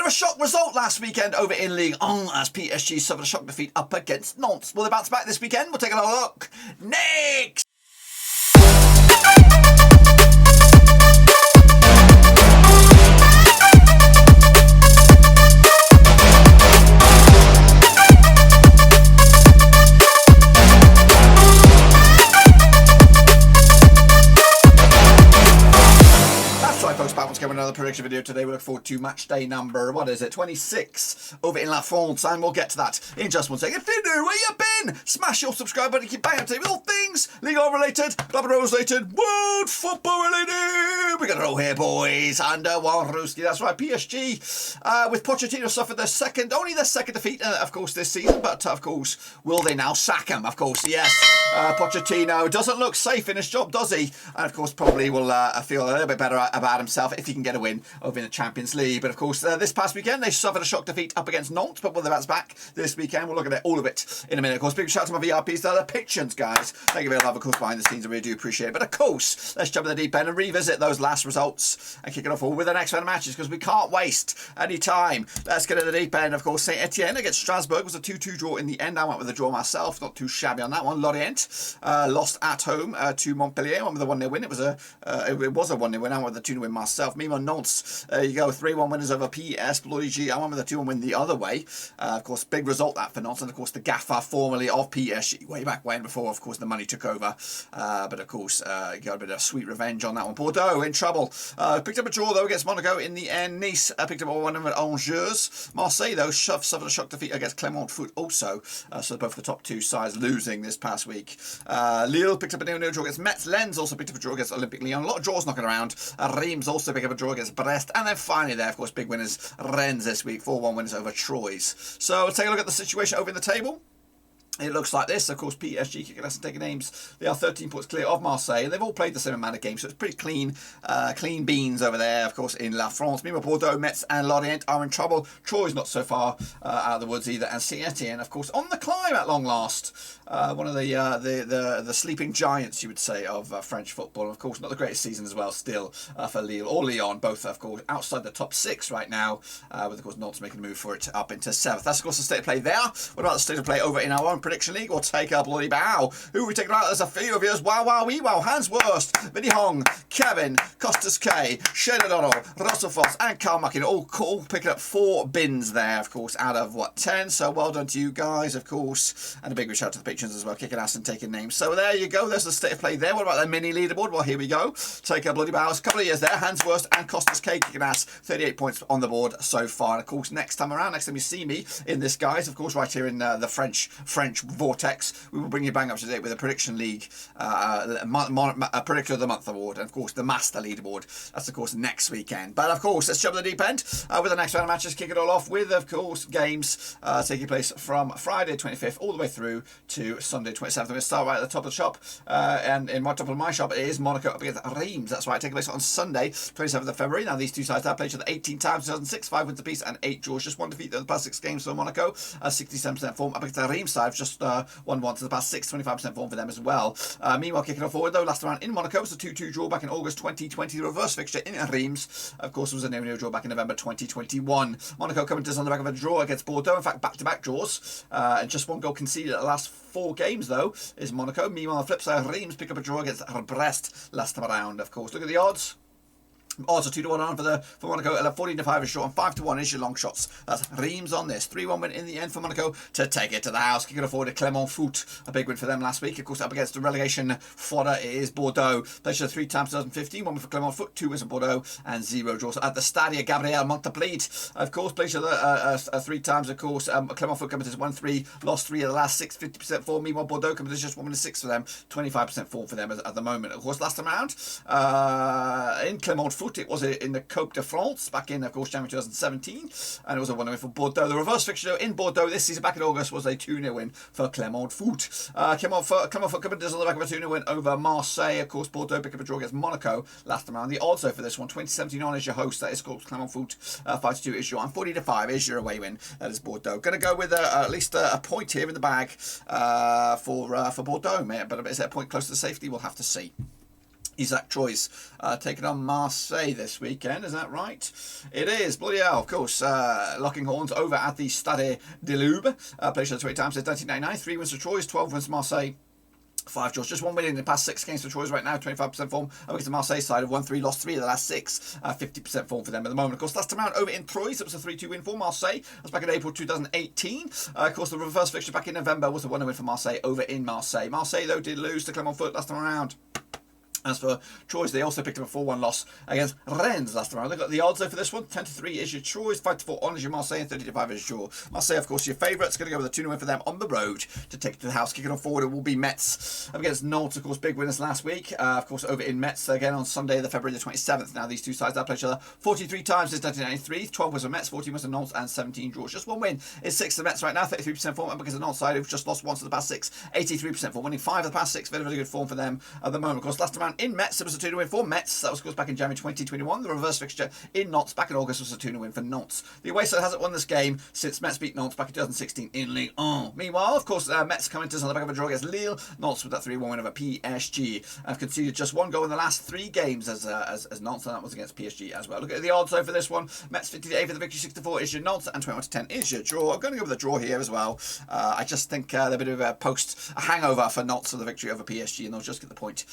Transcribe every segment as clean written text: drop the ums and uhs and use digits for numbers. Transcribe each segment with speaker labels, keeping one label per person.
Speaker 1: a shock result last weekend over in Ligue as PSG suffered a shock defeat up against Nantes. Will they bounce back this weekend? We'll take a look next. Another prediction video today. We look forward to match day number, 26 over in La France, and we'll get to that in just one second. If you're new, where you been? Smash your subscribe button, keep banging up to date with all things Ligue related, Club Rose related, world football related. We got it all here, boys. And Warruski, that's right. PSG with Pochettino suffered only their second defeat, of course, this season. But of course, will they now sack him? Of course, yes. Pochettino doesn't look safe in his job, does he? And of course, probably will feel a little bit better about himself if he can get a win over in the Champions League. But of course, this past weekend they suffered a shock defeat up against Nantes, but will they bounce back this weekend? We'll look at all of it in a minute. Of course, big shout out to my VIPs, the Pitchens guys. Thank you very much, of course, behind the scenes. I really do appreciate it. But of course, let's jump in the deep end and revisit those last results and kick it off with the next round of matches, because we can't waste any time. Let's get in the deep end. Of course, Saint-Étienne against Strasbourg was a 2-2 draw in the end. I went with a draw myself, not too shabby on that one. Lorient lost at home to Montpellier. I went with a 1-0 win. It was a 1-0 win. I went with a 2-0 win myself. Meanwhile, Nantes, there you go, 3-1 winners over PS Ligue. I went with a 2-1 win the other way. Of course, big result that for Nantes, and of course the gaffer formerly of PSG way back when, before of course the money took over. But of course, got a bit of sweet revenge on that one. Bordeaux in trouble. Picked up a draw though against Monaco in the end. Nice picked up a 1-0 at Angers. Marseille though suffered a shock defeat against Clermont also. So both the top two sides losing this past week. Lille picked up a 0-0 draw against Metz. Lens also picked up a draw against Olympique Lyon. A lot of draws knocking around. Reims also picked up a draw against Brest. And then finally there, of course, big winners, Rennes this week. 4-1 winners over Troyes. So let's take a look at the situation over in the table. It looks like this. Of course, PSG kicking us and taking names. They are 13 points clear of Marseille, and they've all played the same amount of games, so it's pretty clean beans over there, of course, in La France. Meanwhile, Bordeaux, Metz and Lorient are in trouble. Troyes not so far out of the woods either, and Saint-Étienne, of course, on the climb at long last. One of the sleeping giants, you would say, of French football. Of course, not the greatest season as well, still, for Lille or Lyon, both, of course, outside the top 6 right now, with, of course, Nantes making a move for it up into 7th. That's, of course, the state of play there. What about the state of play over in our own prediction league? We'll take a bloody bow. Who are we taking out? There's a few of yours. Wow, wee wow. Hans Wurst, Vinny Hong, Kevin, Costas K, Shane O'Donnell, Russell Foss, and Carl Muckin. All cool. Picking up 4 bins there, of course, out of 10. So well done to you guys, of course. And a big shout out to the patrons as well, kicking ass and taking names. So there you go. There's the state of play there. What about the mini leaderboard? Well, here we go. Take a bloody bow. A couple of years there. Hans Wurst and Costas K kicking ass. 38 points on the board so far. And of course, next time you see me in this, guys, of course, right here in the French vortex, we will bring you bang up to date with a prediction league, a predictor of the month award, and of course the master leaderboard. That's of course next weekend. But of course, let's jump to the deep end with the next round of matches. Kick it all off with, of course, games taking place from Friday 25th all the way through to Sunday 27th. I'm going to start right at the top of the shop, and in my top of my shop is Monaco up against Reims. That's right, taking place on Sunday 27th of February. Now these two sides have played each other 18 times, 2006, 5 wins apiece and 8 draws. Just one defeat in the past 6 games for Monaco. 67% form up against the Reims side, just 1-1 to the past 6, 25% form for them as well. Meanwhile, kicking off forward though, last round in Monaco was a 2-2 draw back in August 2020. The reverse fixture in Reims, of course, was a 0-0 draw back in November 2021. Monaco coming to us on the back of a draw against Bordeaux. In fact, back-to-back draws, and just 1 goal conceded at the last 4 games though is Monaco. Meanwhile, on the flip side, Reims pick up a draw against Brest last time around. Of course, look at the odds. Odds are 2-1 on for Monaco. 14-5 is short, and 5-1 is your long shots. That's Reims on this. 3-1 win in the end for Monaco to take it to the house. Kicking forward to Clermont Foot, a big win for them last week. Of course, up against the relegation fodder is Bordeaux. Played 3 times 2015. 1 win for Clermont Foot, 2 wins for Bordeaux, and 0 draws. At the Stade, Gabriel Montpellier, of course, played 3 times. Of course, Clermont Foot coming to 1-3, lost 3 of the last 6, 50% form. Meanwhile, Bordeaux coming to just 1-6 for them, 25% form for them at the moment. Of course, last time around in Clermont Foot, it was in the Coupe de France back in, of course, January 2017, and it was a 1-0 win for Bordeaux. The reverse fixture in Bordeaux this season back in August was a 2-0 win for Clermont Foot. Clermont Foot coming on the back of a 2-0 win over Marseille. Of course, Bordeaux picked up a draw against Monaco last time around. The odds though for this one, 2017 on is your host. That is called Clermont Foot. 5-2 is your, and 40-5 is your away win. That is Bordeaux. Going to go with at least a point here in the bag for Bordeaux, mate. But is it a point close to the safety? We'll have to see. ESTAC Choice taking on Marseille this weekend, is that right? It is, bloody hell, of course. Locking horns over at the Stade de Ligue. Played 20 times since 1999, 3 wins for Choice, 12 wins for Marseille. 5 draws, just 1 win in the past 6 games for Troyes right now, 25% form. Against the Marseille side of 1-3, lost 3 of the last 6, 50% form for them at the moment. Of course, last time out over in Troyes, it was a 3-2 win for Marseille. That's back in April 2018. Of course, the reverse fixture back in November was a 1-0 win for Marseille over in Marseille. Marseille, though, did lose to Clermont last time around. As for Troyes, they also picked up a 4-1 loss against Rennes last time around. They've got the odds though for this one. 10-3 is your Troyes, 5-4 on is your Marseille, and 30-5 is your Marseille. Of course, your favourites. Going to go with a 2-0 win for them on the road to take it to the house. Kicking off forward, it will be Metz up against Nantes. Of course, big winners last week. Of course, over in Metz again on Sunday, February the 27th. Now, these two sides have played each other 43 times since 1993. 12 was for Metz, 14 was for Nantes, and 17 draws. Just 1 win is 6 for Metz right now, 33% form. Up against the Nantes side, who've just lost once of the past 6, 83% form. Winning 5 of the past 6, very, very good form for them at the moment. Of course, last time around in Metz, it was a 2-0 win for Metz. That was, of course, back in January 2021. The reverse fixture in Nantes back in August was a 2-0 win for Nantes. The away side hasn't won this game since Metz beat Nantes back in 2016 in Ligue 1. Meanwhile, of course, Metz coming to us on the back of a draw against Lille. Nantes with that 3-1 win over PSG. Have conceded just 1 goal in the last 3 games as Nantes, and that was against PSG as well. Look at the odds though for this one. Metz 58 for the victory, 6-4 is your Nantes, and 21-10 is your draw. I'm going to go with the draw here as well. I just think they're a bit of a hangover for Nantes for the victory over PSG, and they'll just get the point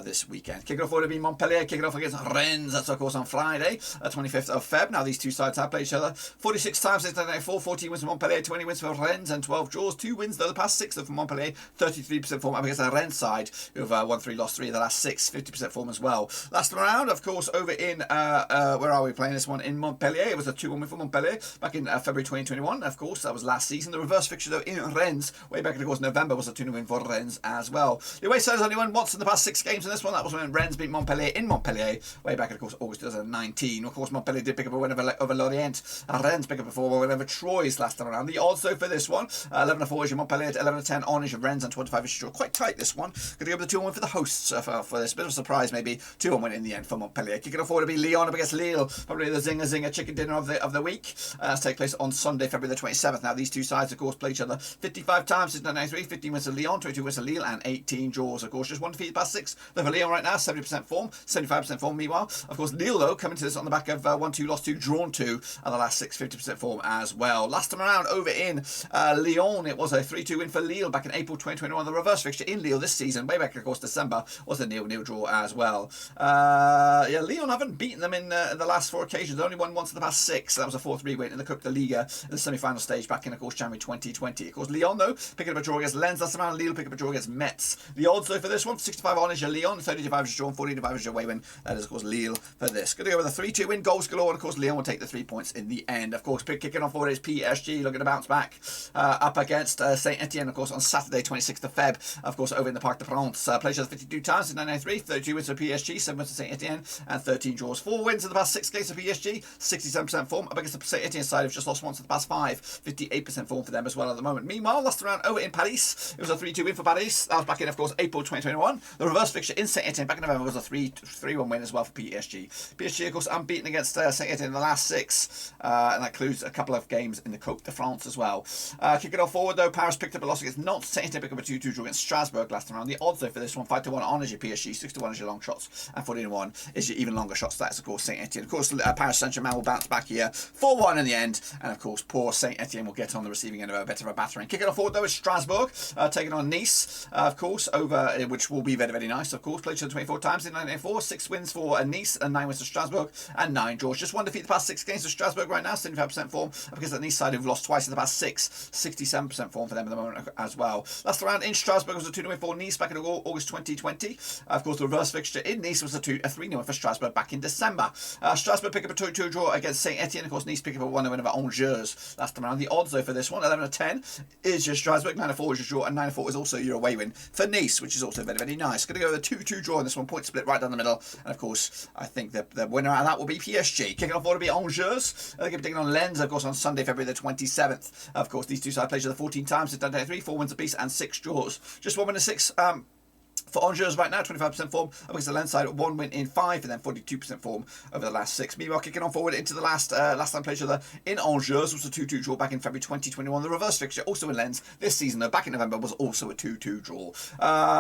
Speaker 1: this weekend. Kicking off forward to be Montpellier, kicking off against Rennes. That's of course on Friday, 25th of Feb. Now these two sides have played each other 46 times since 1994, 14 wins for Montpellier, 20 wins for Rennes, and 12 draws. 2 wins though the past 6 for Montpellier, 33% form up against the Rennes side, who've won 3, lost 3 of the last 6, 50% form as well. Last time around, of course, over in where are we playing this one? In Montpellier. It was a 2-1 win for Montpellier back in February 2021. Of course, that was last season. The reverse fixture though in Rennes, way back in of course November, was a 2-0 win for Rennes as well. The away side has only won once in the past 6 games in this one. That was when Rennes beat Montpellier in Montpellier, way back in of course August 2019. Of course, Montpellier did pick up a win over Lorient. Rennes picked up a 4-1 win over Troyes last time around. The odds though for this one, 11-4 is your Montpellier, 11-10 on is your Rennes, and 25 is your draw. Quite tight this one. Going to go with the 2-1 win for the hosts for this. Bit of a surprise maybe. 2-1 win in the end for Montpellier. Kicking off forward to be Lyon up against Lille. Probably the zinger chicken dinner of the week. Take place on Sunday, February the 27th. Now these two sides of course play each other 55 times since 1993. 15 wins for Lyon, 22 wins for Lille, and 18 draws. Of course, just 1 defeat past 6. Though for Lyon right now, 70% form, 75% form. Meanwhile, of course, Lille though coming to this on the back of 1-2 lost 2, drawn 2, and the last 6, 50% form as well. Last time around over in Lyon, it was a 3-2 win for Lille back in April 2021. The reverse fixture in Lille this season, way back of course December, was a 0-0 draw as well. Lyon haven't beaten them in the last 4 occasions. They only won once in the past 6. That was a 4-3 win in the Coupe de Ligue in the semi-final stage back in of course January 2020. Of course, Lyon though picking up a draw against Lens last time around. Lille picking up a draw against Metz. The odds though for this one, 65 on is your Lyon, 30-5 is your draw, and 40-5 is your away win. That is of course Lille for this. Going to go with a 3-2 win, goals galore, and of course Lyon will take the 3 points in the end. Of course, kicking off forward is PSG, looking to bounce back up against Saint-Étienne, of course, on Saturday, 26th of Feb, of course, over in the Parc de France. Played each other 52 times in 1993, 32 wins for PSG, 7 wins for Saint-Étienne, and 13 draws. 4 wins in the past 6 games for PSG, 67% form, up against the Saint-Étienne side, who've just lost once in the past 5, 58% form for them as well at the moment. Meanwhile, last round over in Paris, it was a 3-2 win for Paris. That was back in, of course, April 2021. The reverse fixture in Saint-Étienne back in November was a 3-1 win as well for PSG. PSG, of course, unbeaten against Saint-Étienne in the last 6, and that includes a couple of games in the Coupe de France as well. Kicking off forward though, Paris picked up a loss against Nantes. Saint-Étienne picked up a 2-2 draw against Strasbourg last time around. The odds though for this one, 5-1 on is your PSG, 6-1 is your long shots, and 14-1 is your even longer shots. That's of course Saint-Étienne. Of course, Paris Saint-Germain will bounce back here, 4-1 in the end, and of course poor Saint-Étienne will get on the receiving end of a bit of a battering. Kicking off forward though is Strasbourg, taking on Nice, of course, over which will be very, very nice. Of course, played each other 24 times in 1994, 6 wins for Nice, and 9 wins for Strasbourg, and 9 draws. Just 1 defeat the past 6 games for Strasbourg right now, 75% form, because the Nice side who've lost twice in the past 6, 67% form for them at the moment as well. Last round in Strasbourg was a 2-0 win for Nice back in August 2020. Of course, the reverse fixture in Nice was a 3-0 win for Strasbourg back in December. Strasbourg pick up a 2-2 draw against Saint-Étienne. Of course, Nice pick up a 1-0 win over Angers last time around. The odds though for this one, 11-10 is your Strasbourg, 9-4 is your draw, and 9-4 is also your away win for Nice, which is also very, very nice. Going to go with a 2-2 draw in this one, point split right down the middle, and of course, I think the winner out of that will be PSG. Kicking off will be Angers. They're going to be taking on Lens, of course, on Sunday, February the 27th. Of course, these two sides played each other 14 times since 1993, 4 wins apiece and 6 draws. Just 1 win and 6 for Angers right now, 25% form against the Lens side, 1 win in 5, and then 42% form over the last 6. Meanwhile, kicking on forward into the last time played each other in Angers was a 2-2 draw back in February 2021. The reverse fixture also in Lens this season, though, back in November, was also a 2-2 draw.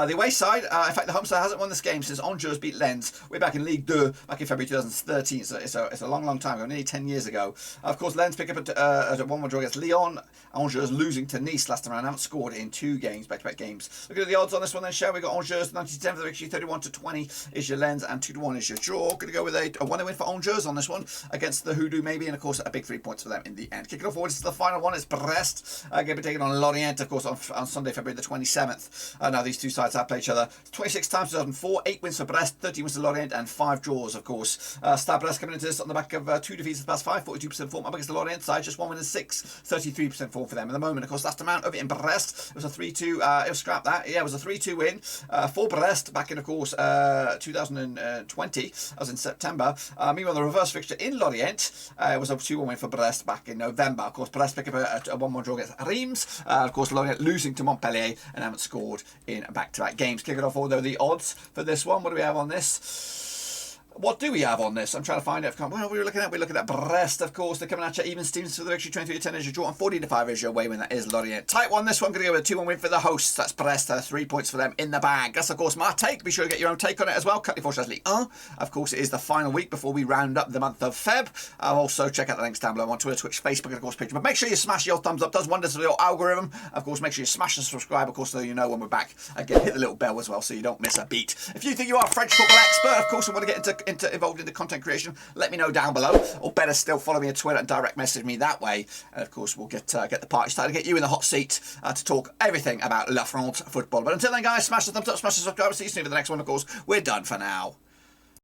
Speaker 1: The away side, in fact, the home side hasn't won this game since Angers beat Lens way back in Ligue 2 back in February 2013. So it's a long time ago, nearly 10 years ago. Of course, Lens pick up a 1-1 draw against Lyon. Angers losing to Nice last time around, haven't scored in 2 games, back-to-back games. Look at the odds on this one then, shall we? Got Angers 90-10 for the victory, 31-20 is your Lens, and 2-1 is your draw. Going to go with a 1-win for Angers on this one against the Hoodoo maybe, and of course a big 3 points for them in the end. Kicking off forward to the final one, it's Brest. Going to be taking on Lorient, of course, on Sunday, February the 27th. Now these two sides have played each other 26 times 2004, 8 wins for Brest, 13 wins for Lorient, and 5 draws, of course. Stade Brest coming into this on the back of 2 defeats in the past 5, 42% form up against the Lorient side, just 1 win and 6, 33% form for them at the moment. Of course, last amount over in Brest, it was a 3-2, scrap that, yeah, it was a 3-2 win for Brest back in, of course, 2020, as in September. Meanwhile, the reverse fixture in Lorient, it was a 2-1 win for Brest back in November. Of course, Brest pick up a 1-1 draw against Reims. Of course, Lorient losing to Montpellier and haven't scored in back-to-back games. Kicking off, although the odds for this one, what do we have on this? What do we have on this? I'm trying to find it. Well, we're looking at Brest, of course. They're coming at you even Stevens for the victory, 23-10 is your draw, and 40-5 is your away win. That is Lorient. Tight one, this one. Going to go with a 2-1 win for the hosts. That's Brest. 3 points for them in the bag. That's, of course, my take. Be sure to get your own take on it as well. Cut for Ligue 1. Of course, it is the final week before we round up the month of Feb. Also, check out the links down below on Twitter, Twitch, Facebook, and, of course, Patreon. But make sure you smash your thumbs up. Does wonders for your algorithm. Of course, make sure you smash and subscribe, of course, so you know when we're back. Again, hit the little bell as well so you don't miss a beat. If you think you are a French football expert, of course, and want to get involved in the content creation, let me know down below, or better still, follow me on Twitter and direct message me that way, and of course we'll get the party started, get you in the hot seat to talk everything about La France football. But until then, guys, smash the thumbs up, smash the subscribe, see you soon for the next one. Of course, we're done for now.